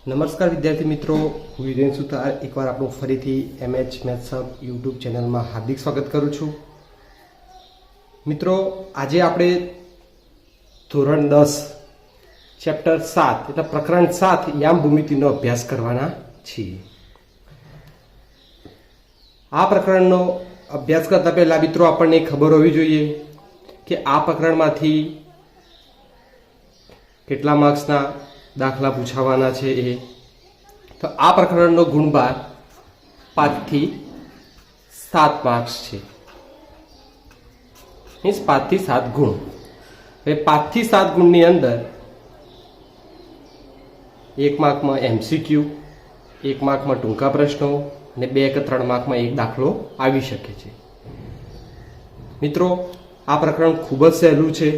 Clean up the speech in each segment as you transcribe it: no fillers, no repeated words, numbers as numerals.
નમસ્કાર વિદ્યાર્થી મિત્રો, હું વિરેન સુતાર એકવાર આપણું ફરીથી MH મેથ્સ હબ યુટ્યુબ ચેનલમાં હાર્દિક સ્વાગત કરું છું. મિત્રો, આજે આપણે ધોરણ 10 ચેપ્ટર 7 એટલે પ્રકરણ 7 યામ ભૂમિતિનો અભ્યાસ કરવાના છીએ. આ પ્રકરણનો અભ્યાસ કરતા પહેલા મિત્રો આપણને ખબર હોવી જોઈએ કે આ પ્રકરણમાંથી કેટલા માર્ક્સના દાખલા પૂછાવાના છે. તો આ પ્રકરણનો ગુણભાર 5 થી 7 માર્ક્સ છે. મીન્સ 5 થી 7 ગુણ. હવે 5 થી 7 ગુણની અંદર 1 માર્કમાં MCQ, 1 માર્કમાં ટૂંકા પ્રશ્નો અને 2 કે 3 માર્કમાં એક દાખલો આવી શકે છે. મિત્રો, આ પ્રકરણ ખૂબ જ સહેલું છે.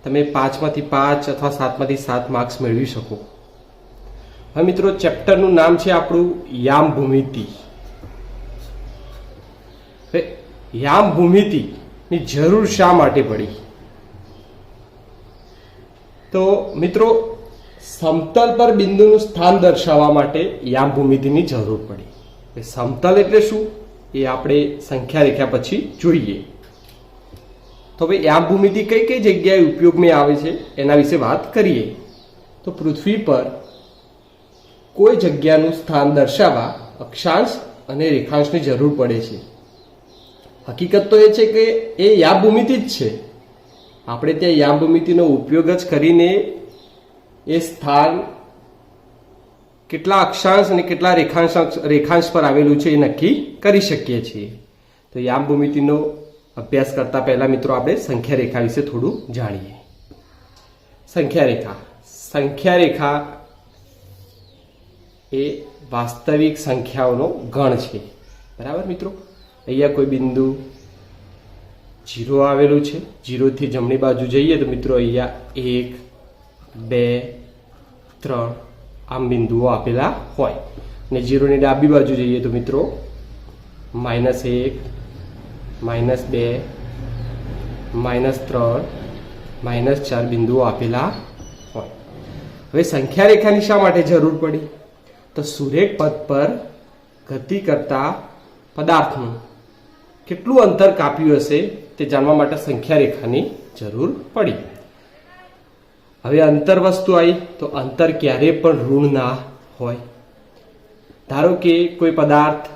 તમે 5 માંથી 5 અથવા 7 માંથી 7 માર્ક્સ મેળવી શકો. હવે મિત્રો, ચેપ્ટરનું નામ છે આપણું યામ ભૂમિતિ. હવે યામ ભૂમિતિની જરૂર શા માટે પડી? તો મિત્રો, સમતલ પર બિંદુનું સ્થાન દર્શાવવા માટે યામ ભૂમિતિની જરૂર પડી. સમતલ એટલે શું એ આપણે સંખ્યા રેખા પછી જોઈએ. તો ભાઈ યામ ભૂમિતિ કઈ કઈ જગ્યાએ ઉપયોગમાં આવે છે એના વિશે વાત કરીએ. તો પૃથ્વી પર કોઈ જગ્યાનું સ્થાન દર્શાવવા અક્ષાંશ અને રેખાંશની જરૂર પડે છે. હકીકત તો એ છે કે એ યામ ભૂમિતિ જ છે. આપણે ત્યાં યામ ભૂમિતિનો ઉપયોગ જ કરીને એ સ્થાન કેટલા અક્ષાંશ અને કેટલા રેખાંશ પર આવેલું છે એ નક્કી કરી શકીએ છીએ. તો યામ ભૂમિતિનો અભ્યાસ કરતા પહેલા મિત્રો આપણે સંખ્યા રેખા વિશે થોડું જાણીએ. સંખ્યા રેખા એ વાસ્તવિક સંખ્યાઓનો ગણ છે. બરાબર મિત્રો, અહીંયા કોઈ બિંદુ 0 આવેલું છે. 0 થી જમણી બાજુ જઈએ તો મિત્રો અહીંયા 1, 2, 3 આમ બિંદુઓ આપેલા હોય. અને 0 ની ડાબી બાજુ જઈએ તો મિત્રો -1, -2, -3, -4 બિંદુઓ આપેલા હોય. હવે સંખ્યા રેખાની શા માટે જરૂર પડી? તો સુરેખ પથ પર ગતિ કરતા પદાર્થનું કેટલું અંતર કાપ્યું હશે તે જાણવા માટે સંખ્યા રેખાની જરૂર પડી. હવે અંતર વસ્તુ આવી તો અંતર ક્યારે પણ ઋણ ના હોય. ધારો કે કોઈ પદાર્થ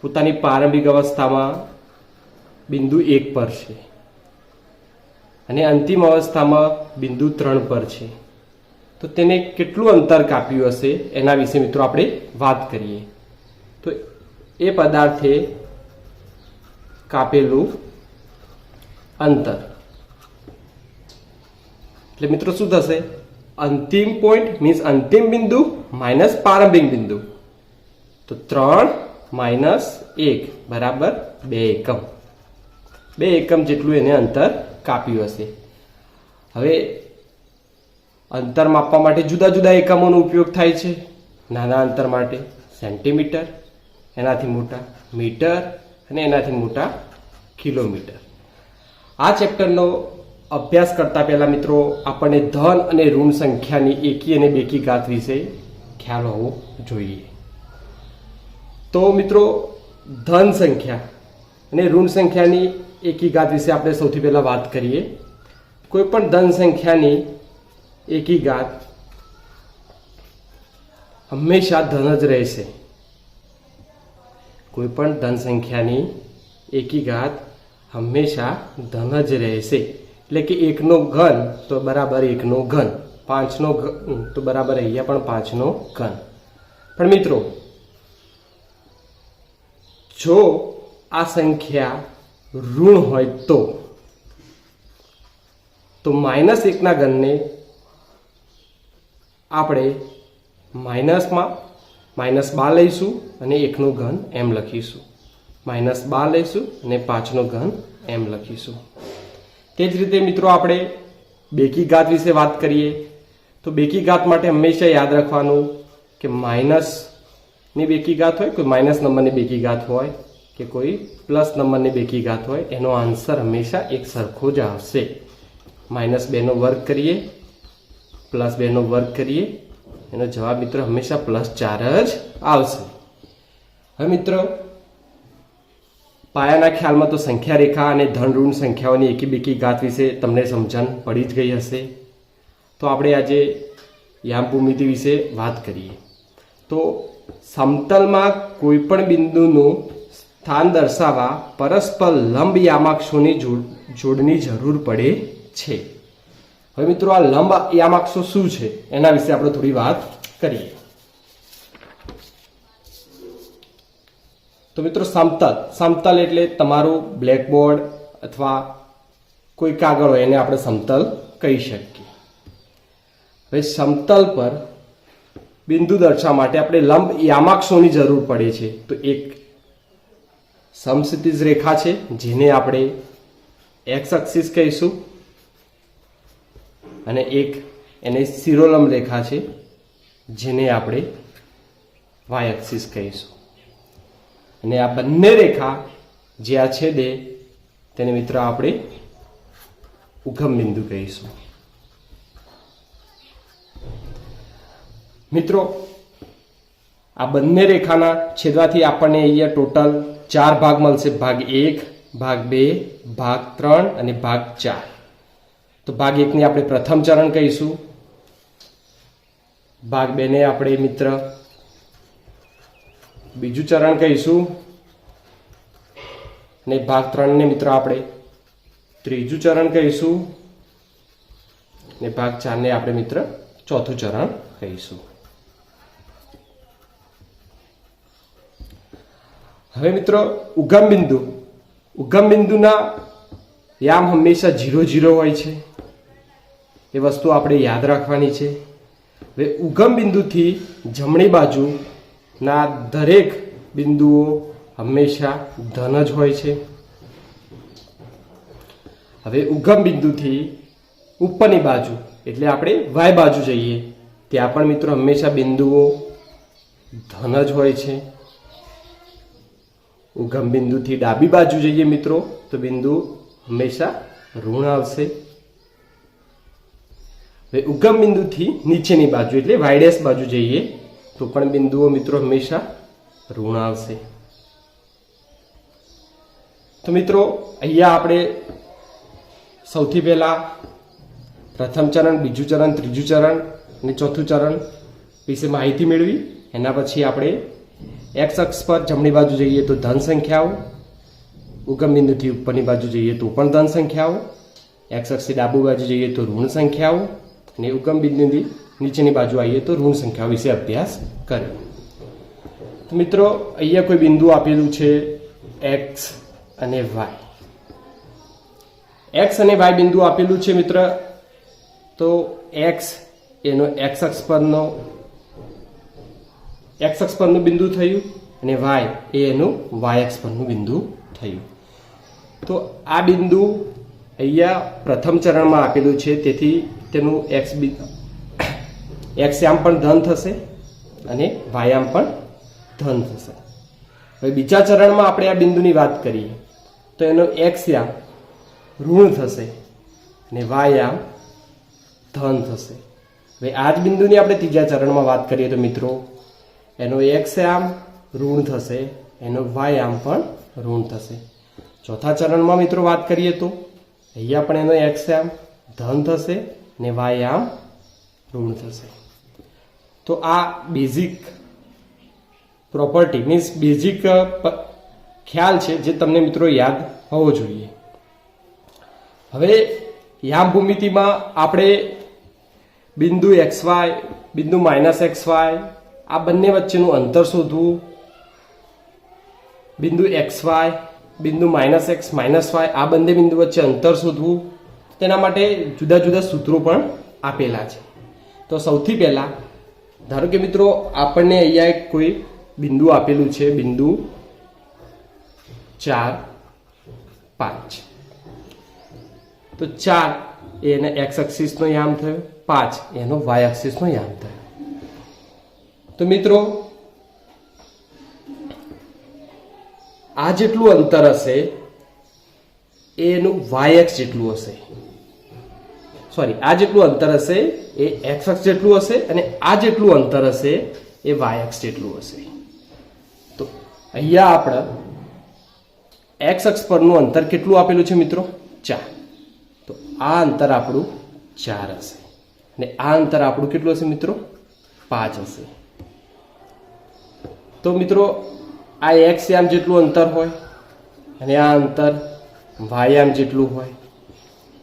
પોતાની પ્રારંભિક અવસ્થામાં બિંદુ 1 પર છે અને અંતિમ અવસ્થામાં બિંદુ 3 પર છે, તો તેને કેટલું અંતર કાપ્યું હશે એના વિશે મિત્રો આપણે વાત કરીએ. તો એ પદાર્થે કાપેલું અંતર એટલે મિત્રો શું થશે? અંતિમ પોઈન્ટ મીન્સ અંતિમ બિંદુ માઇનસ પ્રારંભિક બિંદુ. તો 3 - 1 બરાબર 2 એકમ. 2 એકમ જેટલું એને અંતર કાપ્યું હશે. હવે અંતર માપવા માટે જુદા જુદા એકમોનો ઉપયોગ થાય છે. નાના અંતર માટે સેન્ટીમીટર, એનાથી મોટા મીટર અને એનાથી મોટા કિલોમીટર. આ ચેપ્ટરનો અભ્યાસ કરતા પહેલા મિત્રો આપણને ધન અને ઋણ સંખ્યાની એકી અને બેકી ઘાત વિશે ખ્યાલ હોવો જોઈએ. તો મિત્રો, ધન સંખ્યા અને ઋણ સંખ્યાની એકી ઘાત વિશે આપણે સૌથી પહેલા વાત કરીએ. કોઈ પણ ધન સંખ્યાની એકી ઘાત હંમેશા ધન જ રહેશે. કોઈ પણ ધન સંખ્યાની એકી ઘાત હંમેશા ધન જ રહેશે. એટલે કે 1 નો ઘન તો બરાબર 1 નો ઘન, 5 નો ઘન તો બરાબર અહીંયા પણ 5 નો ઘન. પણ મિત્રો, જો આ સંખ્યા ઋણ હોય તો -1 ના ઘનને આપણે -12 લઈશું અને 1 નો ઘન એમ લખીશું. -12 લઈશું અને 5 નો ઘન એમ લખીશું. તે જ રીતે મિત્રો આપણે બેકી ઘાત વિશે વાત કરીએ. તો બેકી ઘાત માટે હંમેશા યાદ રાખવાનું કે માઇનસની બેકી ઘાત હોય, કોઈ માઇનસ નંબરની બેકી ઘાત હોય કે કોઈ પ્લસ નંબરની બેકી ઘાત હોય, એનો આન્સર હંમેશા એક સરખો જ આવશે. -2 નો વર્ગ કરીએ, +2 નો વર્ગ કરીએ એનો જવાબ મિત્રો હંમેશા +4 જ આવશે. હવે મિત્રો પાયાના ખ્યાલમાં તો સંખ્યા રેખા અને ધન ઋણ સંખ્યાઓની એકી બેકી ઘાત વિશે તમને સમજણ પડી જ ગઈ હશે. તો આપણે આજે યામ ભૂમિતિ વિશે વાત કરીએ. તો સમતલમાં કોઈ પણ બિંદુનું સ્થાન દર્શાવવા પરસ્પર લંબ યામાક્ષોની જોડની જરૂર પડે છે. હવે મિત્રો આ લંબ યામાક્ષો શું છે એના વિશે આપણે થોડી વાત કરીએ. તો મિત્રો સમતલ એટલે તમારું બ્લેકબોર્ડ અથવા કોઈ કાગળ હોય એને આપણે સમતલ કહી શકીએ. હવે સમતલ પર બિંદુ દર્શાવવા માટે આપણે લંબ યામાક્ષોની જરૂર પડે છે. તો એક સમક્ષિતિજ રેખા છે જેને આપણે એક્સ અક્ષિસ કહીશું અને એક એને શિરોલંબ રેખા છે જેને આપણે વાય એક્સિસ કહીશું. અને આ બંને રેખા જે આ છેદે તેને મિત્ર આપણે ઉગમ બિંદુ કહીશું. મિત્રો આ બંને રેખાના છેદવાથી આપણને અહીંયા ટોટલ 4 ભાગ મળશે. ભાગ 1, ભાગ 2, ભાગ 3 અને ભાગ 4. તો ભાગ 1 ને આપણે પ્રથમ ચરણ કહીશું, ભાગ 2 ને આપણે મિત્ર બીજું ચરણ કહીશું અને ભાગ 3 ને મિત્ર આપણે ત્રીજું ચરણ કહીશું અને ભાગ 4 ને આપણે મિત્ર ચોથું ચરણ કહીશું. હવે મિત્રો ઉગમ બિંદુના યામ હંમેશા 0 0 હોય છે. એ વસ્તુ આપણે યાદ રાખવાની છે. હવે ઉગમ બિંદુથી જમણી બાજુના દરેક બિંદુઓ હંમેશા ધન જ હોય છે. હવે ઉગમ બિંદુથી ઉપરની બાજુ એટલે આપણે વાય બાજુ જઈએ ત્યાં પણ મિત્રો હંમેશા બિંદુઓ ધન જ હોય છે. ઉગમ બિંદુથી ડાબી બાજુ જઈએ મિત્રો તો બિંદુ હંમેશા ઋણ આવશે. હવે ઉગમ બિંદુથી નીચેની બાજુ એટલે વાયડેસ બાજુ જઈએ તો પણ બિંદુઓ મિત્રો હંમેશા ઋણ આવશે. તો મિત્રો અહીંયા આપણે સૌથી પહેલા પ્રથમ ચરણ, બીજું ચરણ, ત્રીજું ચરણ અને ચોથું ચરણ વિશે માહિતી મેળવી. એના પછી આપણે એક્સ અક્ષ પર જમણી બાજુ જઈએ તો ધન સંખ્યાઓ, ઉગમ બિંદુથી ઉપરની બાજુ જઈએ તો પણ ધન સંખ્યાઓ, એક્સ અક્ષથી ડાબી બાજુ જઈએ તો ઋણ સંખ્યાઓ અને ઉગમ બિંદુથી નીચેની બાજુ આવીએ તો ઋણ સંખ્યાઓ વિશે અભ્યાસ કર્યો. તો મિત્રો અહીંયા કોઈ બિંદુ આપેલું છે એક્સ અને વાય. એક્સ અને વાય બિંદુ આપેલું છે મિત્ર. તો એક્સ એનો એક્સ અક્ષ પરનું બિંદુ થયું અને વાય એ એનું વાય અક્ષ પરનું બિંદુ થયું. તો આ બિંદુ અહીંયા પ્રથમ ચરણમાં આપેલું છે તેથી તેનું એક્સ યામ પણ ધન થશે અને વાયામ પણ ધન થશે. હવે બીજા ચરણમાં આપણે આ બિંદુની વાત કરીએ તો એનો એક્સ યામ ઋણ થશે અને વાયામ ધન થશે. હવે આ જ બિંદુની આપણે ત્રીજા ચરણમાં વાત કરીએ તો મિત્રો એનો એક્સ યામ ઋણ થશે, એનો વાય યામ પણ ઋણ થશે. ચોથા ચરણમાં મિત્રો વાત કરીએ તો અહીંયા પણ એનો એક્સ યામ ધન થશે ને વાય યામ ઋણ થશે. તો આ બેઝિક પ્રોપર્ટી મીન્સ બેઝિક ખ્યાલ છે જે તમને મિત્રો યાદ હોવો જોઈએ. હવે યામ ભૂમિતિમાં આપણે બિંદુ XY, બિંદુ -XY આ બંને વચ્ચેનું અંતર શોધવું, બિંદુ XY, બિંદુ -x, -y આ બંને બિંદુ વચ્ચે અંતર શોધવું. તેના માટે જુદા જુદા સૂત્રો પણ આપેલા છે. તો સૌથી પહેલા ધારો કે મિત્રો આપણને અહીંયા એક કોઈ બિંદુ આપેલું છે, બિંદુ 4, 5. તો 4 એને એક્સ એક્સિસનો યામ થયો, 5 એનો વાય એક્સિસનો યામ થયો. તો મિત્રો આ જેટલું અંતર હશે એનું વાય એક્સ જેટલું હશે. સોરી આ જેટલું અંતર હશે એ એક્સ અક્ષ જેટલું હશે અને આ જેટલું અંતર હશે એ વાય અક્ષ જેટલું હશે. તો અહીંયા આપણે એક્સ અક્ષ પરનું અંતર કેટલું આપેલું છે મિત્રો? 4. તો આ અંતર આપણું 4 હશે અને આ અંતર આપણું કેટલું હશે મિત્રો? 5 હશે. તો મિત્રો આ એક્સ યામ જેટલું અંતર હોય અને આ અંતર વાય યામ જેટલું હોય.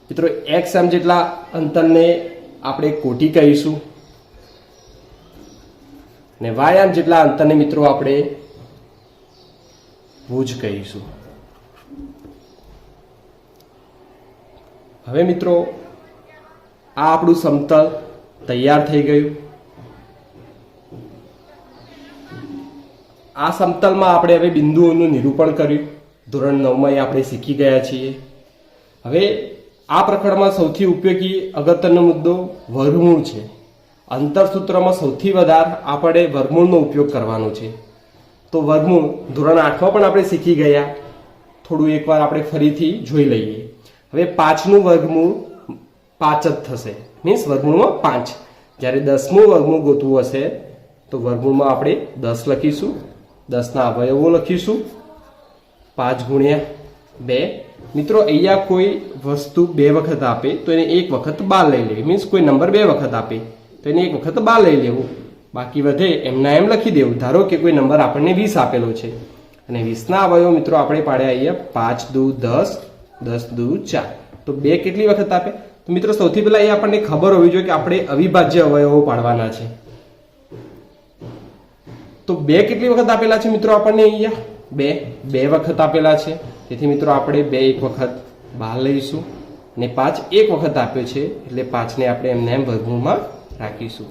મિત્રો એક્સ યામ જેટલા અંતરને આપણે કોટી કહીશું અને વાય યામ જેટલા અંતરને મિત્રો આપણે ભુજ કહીશું. હવે મિત્રો આ આપણું સમતલ તૈયાર થઈ ગયું. આ સમતલમાં આપણે હવે બિંદુઓનું નિરૂપણ કર્યું. ધોરણ 9માં આપણે શીખી ગયા છીએ. હવે આ પ્રકરણમાં સૌથી ઉપયોગી અગત્યનો મુદ્દો વર્ગમૂળ છે. અંતરસૂત્રમાં સૌથી વધારે આપણે વર્ગમૂળનો ઉપયોગ કરવાનો છે. તો વર્ગમૂળ ધોરણ 8માં પણ આપણે શીખી ગયા. થોડું એકવાર આપણે ફરીથી જોઈ લઈએ. હવે 5નું વર્ગમૂળ 5 જ થશે, મીન્સ વર્ગમૂળમાં 5. જ્યારે 10મું વર્ગમૂળ ગોતવું હશે તો વર્ગમૂળમાં આપણે 10 લખીશું, 10ના અવયવો લખીશું, 5 ગુણ્યા 2. મિત્રો અહીંયા કોઈ વસ્તુ 2 વખત આપે તો એને 1 વખત બહાર લઈ લેવી, મીન્સ કોઈ નંબર 2 વખત આપે તો એને 1 વખત બહાર લઈ લેવું, બાકી વધે એમના એમ લખી દેવું. ધારો કે કોઈ નંબર આપણને 20 આપેલો છે અને 20ના અવયવો મિત્રો આપણે પાડ્યા અહીંયા 5 દુ 10, 10 દુ 4. તો 2 કેટલી વખત આપે? તો મિત્રો સૌથી પહેલા એ આપણને ખબર હોવી જોઈએ કે આપણે અવિભાજ્ય અવયવો પાડવાના છે. તો 2 કેટલી વખત આપેલા છે મિત્રો? આપણને અહીંયા 2 વખત આપેલા છે. તેથી મિત્રો આપણે 2 એક વખત બહાર લઈશું અને 5 એક વખત આપ્યો છે એટલે 5ને આપણે એમને એમ વર્ગમૂળમાં રાખીશું.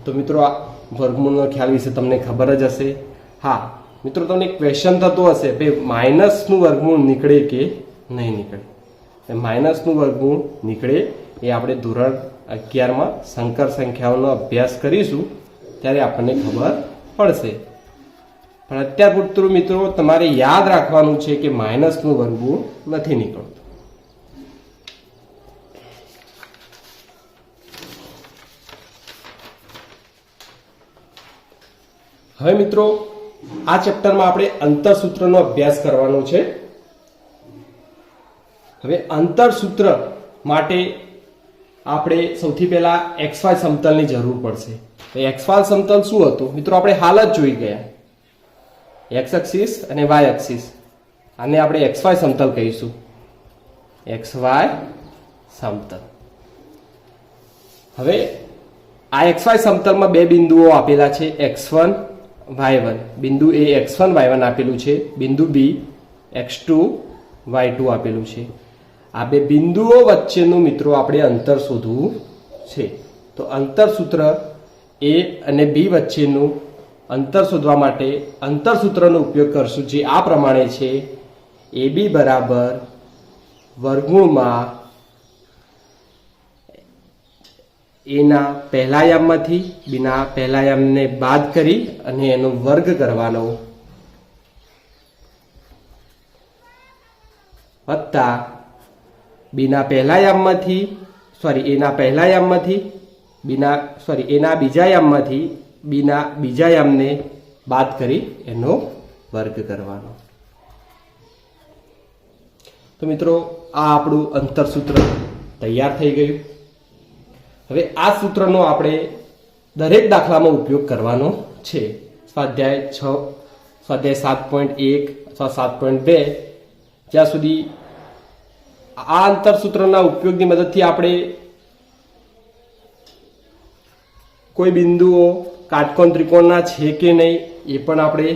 તો મિત્રો આ વર્ગમૂળનો ખ્યાલ વિશે તમને ખબર જ હશે. હા મિત્રો, તમને ક્વેશ્ચન થતો હશે કે માઇનસનું વર્ગમૂળ નીકળે કે નહીં નીકળે. માઇનસનું વર્ગમૂળ નીકળે એ આપણે ધોરણ 11માં સંકર સંખ્યાઓનો અભ્યાસ કરીશું ત્યારે આપણને ખબર પડશે. પણ અત્યાર પૂરતું મિત્રો તમારે યાદ રાખવાનું છે કે માઇનસનું વર્ગમૂળ નથી નીકળતું. હવે મિત્રો આ ચેપ્ટરમાં આપણે અંતરસૂત્રનો અભ્યાસ કરવાનો છે. હવે અંતરસૂત્ર માટે આપણે સૌથી પહેલા XY સમતલની જરૂર પડશે. તો XY સમતલ શું હતું મિત્રો? આપણે હાલ જ જોઈ ગયા. X એક્સિસ અને Y એક્સિસ, આને આપણે XY સમતલ કહીશું. XY સમતલ. હવે આ XY સમતલમાં 2 બિંદુઓ આપેલા છે, x1 y1. બિંદુ A x1 y1 આપેલું છે, બિંદુ B x2 y2 આપેલું છે. આ 2 બિંદુઓ વચ્ચેનું મિત્રો આપણે અંતર શોધવું છે. તો અંતરસૂત્ર A અને B વચ્ચેનું અંતર શોધવા માટે અંતરસૂત્રનો ઉપયોગ કરશું, જે આ પ્રમાણે છે: AB બરાબર વર્ગમૂળમાં એના પહેલા યામમાંથી બીના પહેલા યામને બાદ કરી અને એનો વર્ગ કરવાનો, વત્તા બીના પહેલા યામમાંથી એના પહેલા યામમાંથી એના બીજા યામમાંથી બીના બીજા યામને બાદ કરી એનો વર્ગ કરવાનો. તો મિત્રો આ આપણું અંતરસૂત્ર તૈયાર થઈ ગયું. હવે આ સૂત્રનો આપણે દરેક દાખલામાં ઉપયોગ કરવાનો છે. સ્વાધ્યાય 7.1 અથવા 7.2 જ્યાં સુધી આ અંતરસૂત્રના ઉપયોગની મદદથી આપણે કોઈ બિંદુઓ કાટકોણ ત્રિકોણના છે કે નહીં એ પણ આપણે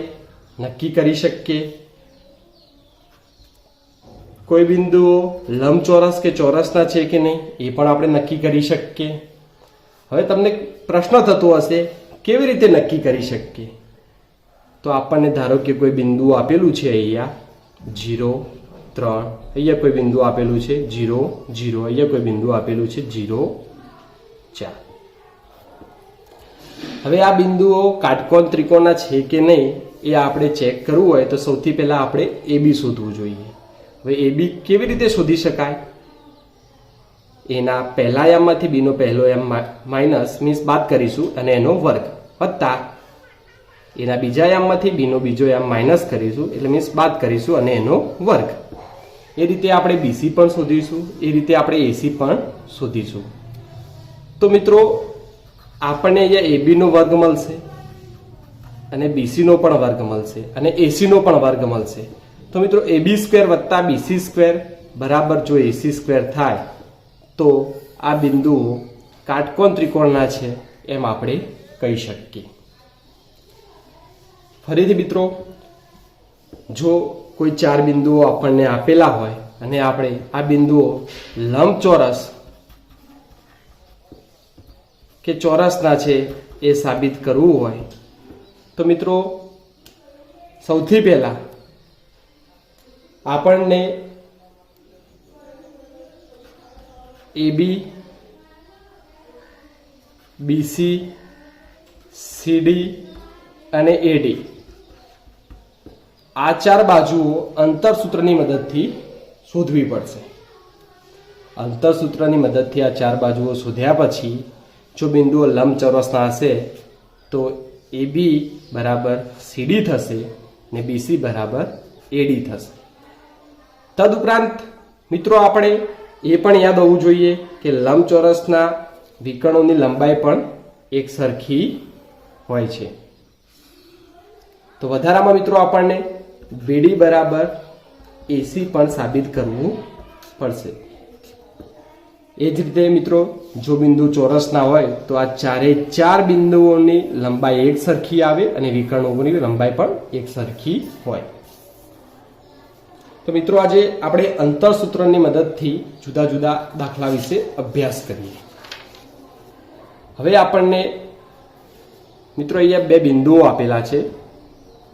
નક્કી કરી શકીએ. કોઈ બિંદુઓ લંબચોરસ કે ચોરસના છે કે નહીં એ પણ આપણે નક્કી કરી શકીએ. હવે તમને પ્રશ્ન થતો હશે કેવી રીતે નક્કી કરી શકીએ? તો આપણને ધારો કે કોઈ બિંદુ આપેલું છે અહીંયા 0, 3, અહીંયા કોઈ બિંદુ આપેલું છે 0, 0, અહીંયા કોઈ બિંદુ આપેલું છે 0, 4. હવે આ બિંદુઓ કાટકોણ ત્રિકોણના છે કે નહીં એ આપણે ચેક કરવું હોય તો સૌથી પહેલા આપણે AB શોધવું જોઈએ. હવે AB કેવી રીતે શોધી શકાય? એના પહેલા યામમાંથી બીનો પહેલો યામ માઇનસ મીન્સ બાદ કરીશું અને એનો વર્ગ વત્તા એના બીજા યામમાંથી બીનો બીજો યામ માઇનસ કરીશું એટલે મીન્સ બાદ કરીશું અને એનો વર્ગ. એ રીતે આપણે બીસી પણ શોધીશું, એ રીતે આપણે એસી પણ શોધીશું. તો મિત્રો આપણને અહીંયા એબીનો વર્ગ મળશે અને બીસીનો પણ વર્ગ મળશે અને એસીનો પણ વર્ગ મળશે. તો મિત્રો એબી સ્ક્વેર વત્તા બીસી સ્ક્વેર બરાબર જો એસી સ્ક્વેર થાય તો આ બિંદુઓ કાટકોણ ત્રિકોણના છે એમ આપણે કહી શકીએ. ફરીથી મિત્રો, જો કોઈ 4 બિંદુઓ આપણને આપેલા હોય અને આપણે આ બિંદુઓ લંબચોરસ કે ચોરસના છે એ સાબિત કરવું હોય તો મિત્રો સૌથી પહેલા આપણને એબી, બીસી, સીડી અને એડી આ 4 બાજુઓ અંતરસૂત્રની મદદથી શોધવી પડશે. અંતરસૂત્રની મદદથી આ 4 બાજુઓ શોધ્યા પછી જો બિંદુઓ લંબચોરસના હશે તો એબી બરાબર સીડી થશે ને બીસી બરાબર એડી થશે. તદુપરાંત મિત્રો આપણે એ પણ યાદ હોવું જોઈએ કે લંબચોરસના વિકર્ણોની લંબાઈ પણ એક સરખી હોય છે. તો વધારામાં મિત્રો આપણને બીડી બરાબર એસી પણ સાબિત કરવું પડશે. એ જ રીતે મિત્રો જો બિંદુ ચોરસના હોય તો આ 4 બિંદુઓની લંબાઈ એક સરખી આવે અને વિકર્ણોની લંબાઈ પણ એક સરખી હોય. તો મિત્રો આજે આપણે અંતરસૂત્રની મદદથી જુદા જુદા દાખલા વિશે અભ્યાસ કરીએ. હવે આપણને મિત્રો અહીંયા 2 બિંદુઓ આપેલા છે,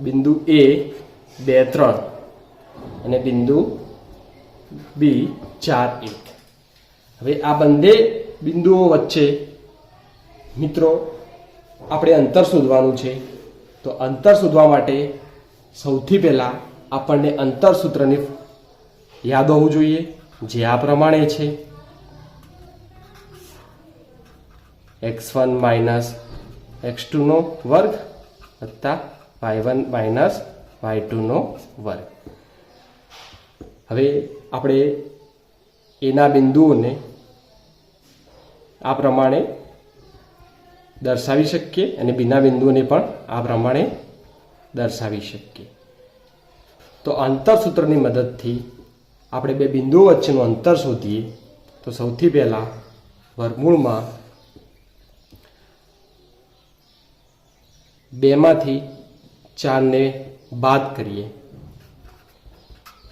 બિંદુ A 2, 3 અને બિંદુ B 4, 1. હવે આ બંને બિંદુઓ વચ્ચે મિત્રો આપણે અંતર શોધવાનું છે. તો અંતર શોધવા માટે સૌથી પહેલા આપણને અંતરસૂત્રની યાદ હોવું જોઈએ, જે આ પ્રમાણે છે: x1 માઇનસ x2 નો વર્ગ વત્તા y1 માઇનસ y2 નો વર્ગ. હવે આપણે એના બિંદુઓને આ પ્રમાણે દર્શાવી શકીએ અને બીના બિંદુઓને પણ આ પ્રમાણે દર્શાવી શકીએ. તો અંતરસૂત્રની મદદથી આપણે 2 બિંદુઓ વચ્ચેનું અંતર શોધીએ. તો સૌથી પહેલા વર્ગમૂળમાં 2 માંથી 4 ને બાદ કરીએ,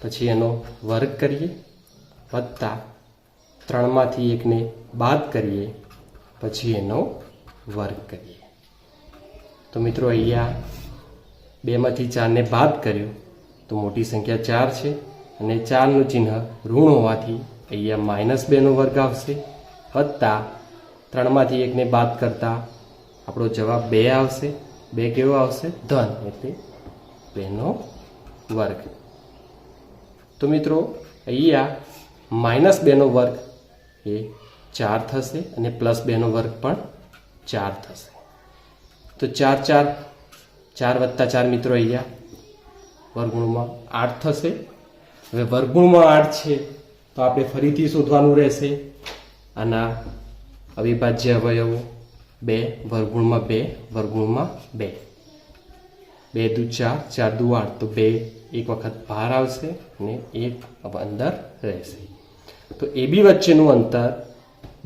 પછી એનો વર્ગ કરીએ, વત્તા 3 માંથી 1 ને બાદ કરીએ, પછી એનો વર્ગ કરીએ. તો મિત્રો અહીંયા 2 માંથી 4 ને બાદ કર્યું તો મોટી સંખ્યા 4 છે અને 4 નું ચિહ્ન ઋણ હોવાથી અહીંયા -2 નો વર્ગ આવશે, વત્તા 3 માંથી 1 ને બાદ કરતા આપણો જવાબ 2 આવશે. 2 કેવો આવશે? ધન, એટલે 2 નો વર્ગ. તો મિત્રો અહીંયા -2 નો વર્ગ એ 4 થશે અને +2 નો વર્ગ પણ 4 થશે. તો 4 વત્તા 4 મિત્રો અહીંયા વર્ગમૂળમાં 8 થશે. હવે વર્ગમૂળમાં 8 છે તો આપણે ફરીથી શોધવાનું રહેશે આના અવિભાજ્ય અવયવો 2 વર્ગમૂળમાં 2 વર્ગમૂળમાં 2. 2 દુ 4, 4 દુ 8, તો 2 એક વખત બહાર આવશે અને 1 અંદર રહેશે. તો એબી વચ્ચેનું અંતર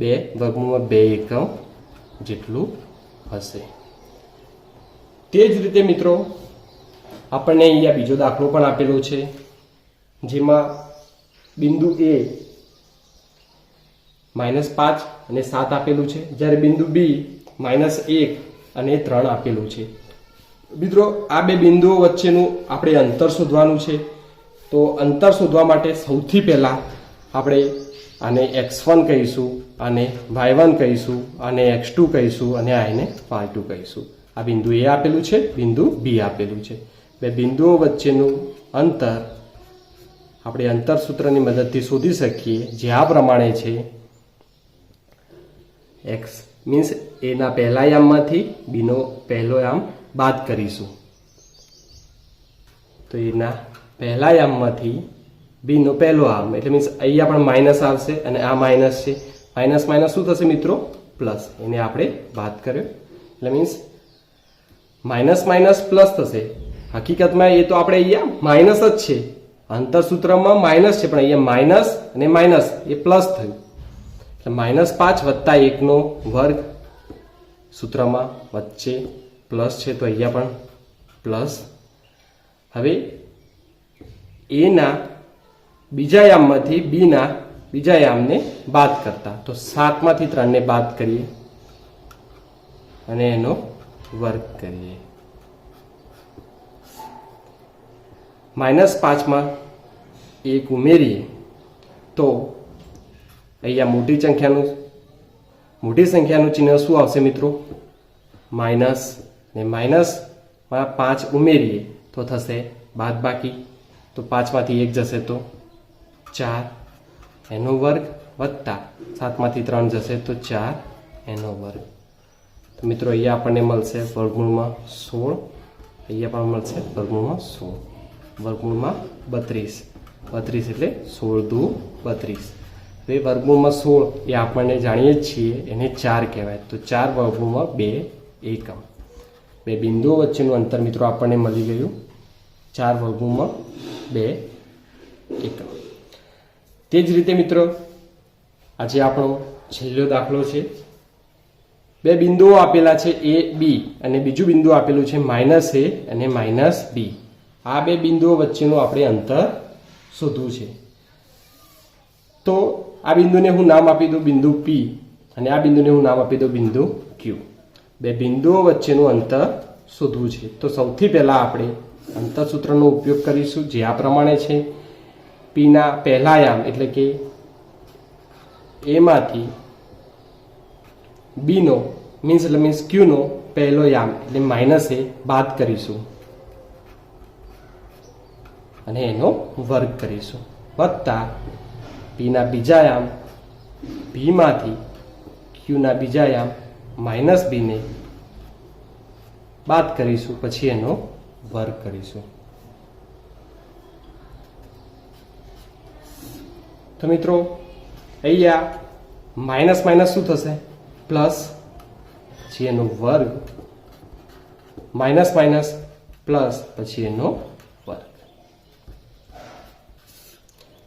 2 વર્ગમૂળમાં 2 એકમ જેટલું હશે. તે જ રીતે મિત્રો આપણને અહીંયા બીજો દાખલો પણ આપેલો છે, જેમાં બિંદુ A -5 અને 7 આપેલું છે, જ્યારે બિંદુ B -1 અને 3 આપેલું છે. મિત્રો આ 2 બિંદુઓ વચ્ચેનું આપણે અંતર શોધવાનું છે. તો અંતર શોધવા માટે સૌથી પહેલા આપણે આને x1 કહીશું, આને y1 કહીશું, આને x2 કહીશું અને આને y2 કહીશું. આ બિંદુ A આપેલું છે, બિંદુ B આપેલું છે. 2 બિંદુઓ વચ્ચેનું અંતર આપણે અંતરસૂત્રની મદદથી શોધી શકીએ, જે આ પ્રમાણે છે: એક્સ મીન્સ એના પહેલા યામમાંથી બીનો પહેલો યામ બાદ કરીશું. તો એના પહેલા યામમાંથી બીનો પહેલો યામ એટલે મીન્સ અહીંયા પણ માઇનસ આવશે અને આ માઇનસ છે. માઇનસ માઇનસ શું થશે મિત્રો? પ્લસ. એને આપણે બાદ કર્યો એટલે મીન્સ માઇનસ માઇનસ પ્લસ થશે. હકીકતમાં એ તો આપણે અહીંયા માઇનસ જ છે, અંતરસૂત્રમાં માઇનસ છે, પણ અહીંયા માઇનસ અને માઇનસ એ પ્લસ થયું એટલે -5 વત્તા 1નો વર્ગ. સૂત્રમાં વચ્ચે પ્લસ છે તો અહીંયા પણ પ્લસ. હવે એના બીજા યામમાંથી બીના બીજા યામને બાદ કરતા તો 7માંથી 3ને બાદ કરીએ અને એનો વર્ગ કરીએ. -5માં 1 ઉમેરીએ તો અહીંયા મોટી સંખ્યાનું ચિહ્ન શું આવશે મિત્રો? માઇનસ. ને માઇનસમાં 5 ઉમેરીએ તો થશે બાદબાકી. તો 5માંથી 1 જશે તો 4 એનો વર્ગ વત્તા 7માંથી 3 જશે તો 4 એનો વર્ગ. તો મિત્રો અહીંયા આપણને મળશે વર્ગમૂળમાં 16. અહીંયા પણ મળશે વર્ગમૂળમાં 16. વર્ગમૂળમાં 32. 32 એટલે 16 દુ 32. હવે વર્ગમૂળમાં 16 એ આપણને જાણીએ જ છીએ, એને 4 કહેવાય. તો 4 વર્ગમૂળમાં 2 એકમ. બે બિંદુઓ વચ્ચેનું અંતર મિત્રો આપણને મળી ગયું 4 વર્ગમૂળમાં 2 એકમ. તે જ રીતે મિત્રો આજે આપણો છેલ્લો દાખલો છે. બે બિંદુઓ આપેલા છે A B અને બીજું બિંદુ આપેલું છે -A અને -B. આ બે બિંદુઓ વચ્ચેનું આપણે અંતર શોધવું છે. તો આ બિંદુને હું નામ આપી દઉં બિંદુ P અને આ બિંદુને હું નામ આપી દઉં બિંદુ Q. બે બિંદુઓ વચ્ચેનું અંતર શોધવું છે. તો સૌથી પહેલા આપણે અંતરસૂત્રનો ઉપયોગ કરીશું જે આ પ્રમાણે છે. Pના પહેલા યામ એટલે કે Aમાંથી Bનો મીન્સ Qનો પહેલો યામ એટલે -A બાદ કરીશું અને એનો વર્ગ કરીશું વત્તા Pના બીજા યામ Bમાંથી Qના બીજા યામ -Bને બાદ કરીશું પછી એનો વર્ગ કરીશું. તો મિત્રો અહીંયા માઇનસ માઇનસ શું થશે? પ્લસ. પછી એનો વર્ગ માઇનસ માઇનસ પ્લસ પછી એનો વર્ગ.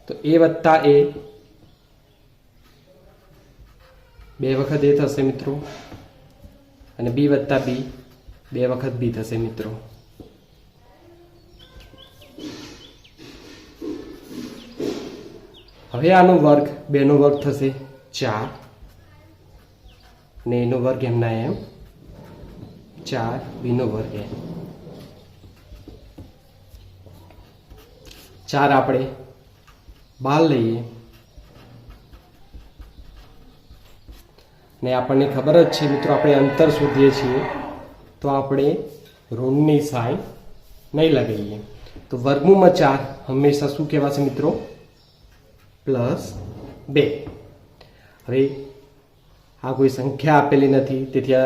તો A વત્તા A 2 વખત A થશે મિત્રો અને B વત્તા B 2 વખત B થશે મિત્રો. હવે આનો વર્ગ 2નો વર્ગ થશે 4 ને એનો વર્ગ એમના એમ 4 બીનો વર્ગ એમ 4 આપણે બહાર લઈએ ને આપણને ખબર જ છે મિત્રો આપણે અંતર શોધીએ છીએ તો આપણે ઋણની સાઈન નહીં લગાવીએ. તો વર્ગમૂળમાં 4 હંમેશા શું કહેવાશે મિત્રો? +2. હવે આ કોઈ સંખ્યા આપેલી નથી તેથી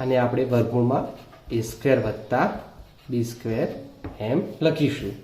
આને આપણે વર્ગમૂળમાં A² વત્તા B² એમ લખીશું.